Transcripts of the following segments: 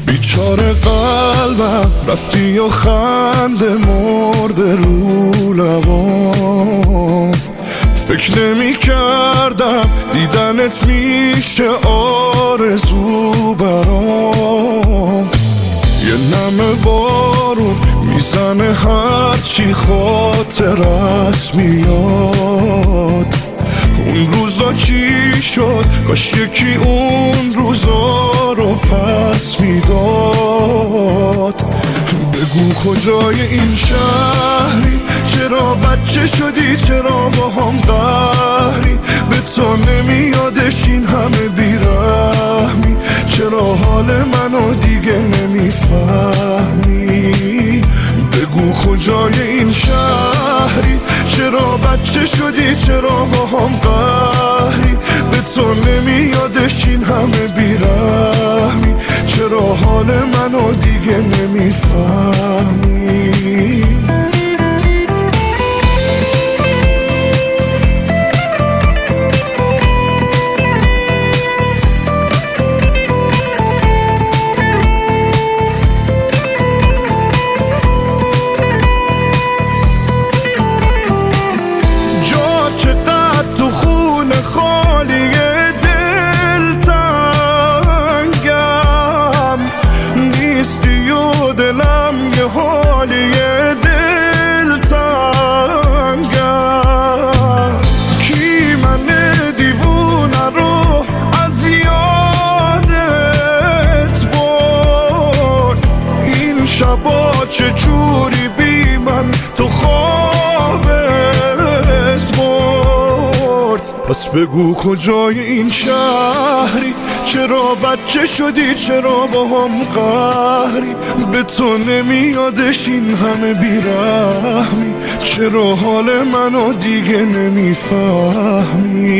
بیچاره قلبم رفتی و خنده مرده رو لبام، فکر نمی کردم دیدنت میشه آرزو برام. یه نم بارون میزنه هرچی خاطرت میاد. اون روزا چی شد؟ کاش یکی اون روزا رو پس میداد. بگو کجای این شهری؟ چرا بچه شدی؟ چرا با هم قهری؟ به تو نمیادش این همه بیرحمی؟ چرا حال منو دیگه نمیفهمی؟ بگو کجای این شهری؟ چرا بچه شدی؟ چرا با هم قهری؟ به تو نمیادش این همه بیرحمی؟ چرا حال منو دیگه نمیفهمی؟ چه جوری بی من تو خوابت برد؟ پس بگو کجای این شهری؟ چرا بچه شدی؟ چرا با هم قهری؟ به تو نمیادش این همه بیرحمی؟ چرا حال منو دیگه نمیفهمی؟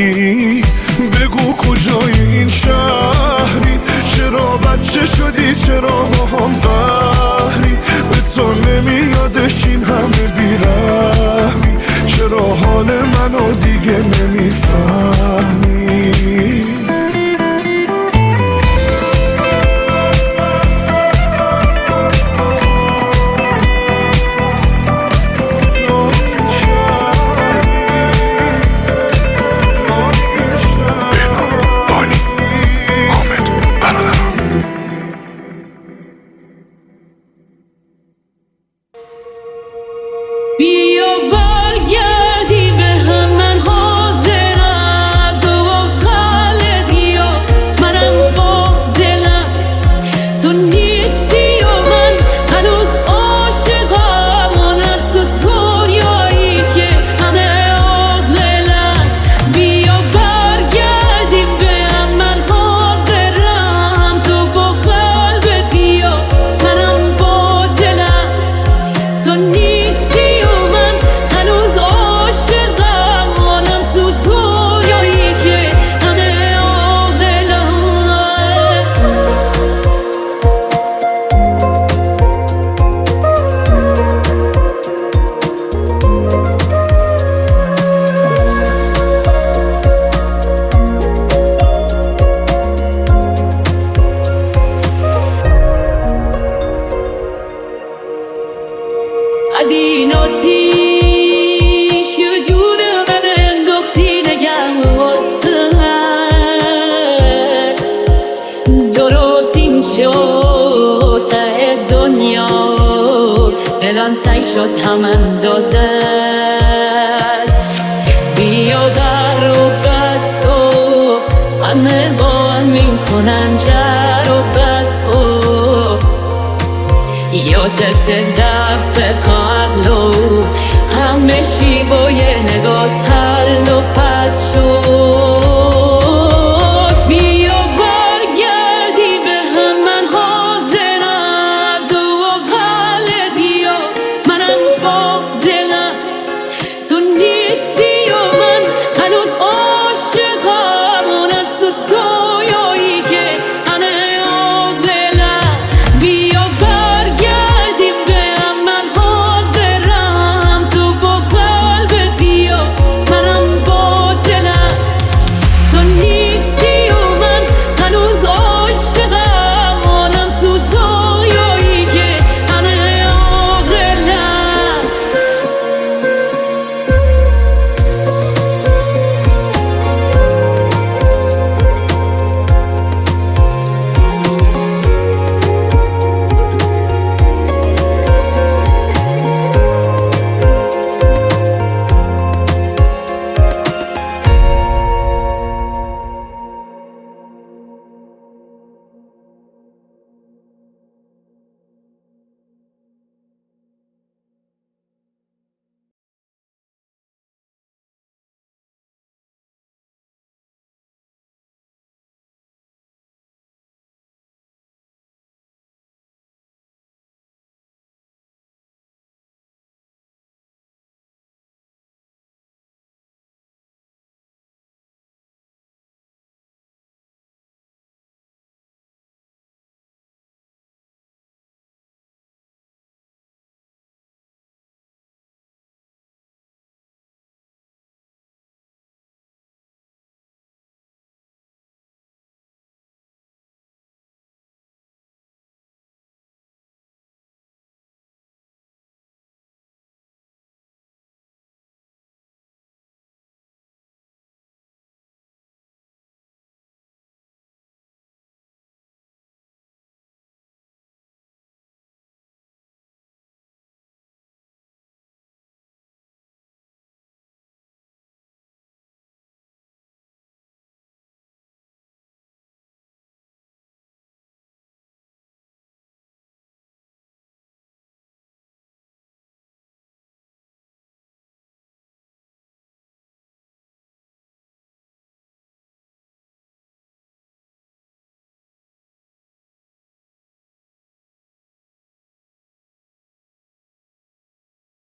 بگو کجای این شهری؟ چرا بچه شدی؟ چرا با هم قهری؟ به تو نمیادش این همه بیرحمی؟ چرا حال منو دیگه نمیفهمی؟ از این آتیش یه جور من انداختی نگم واسهت. درست این شد ته دنیا، دلم تنگ شد هم اندازت. بیا در و بس و همه با هم میکنن جر و بس و یادت دفعه قبل و همه شیبای نگاه تل و فز شد.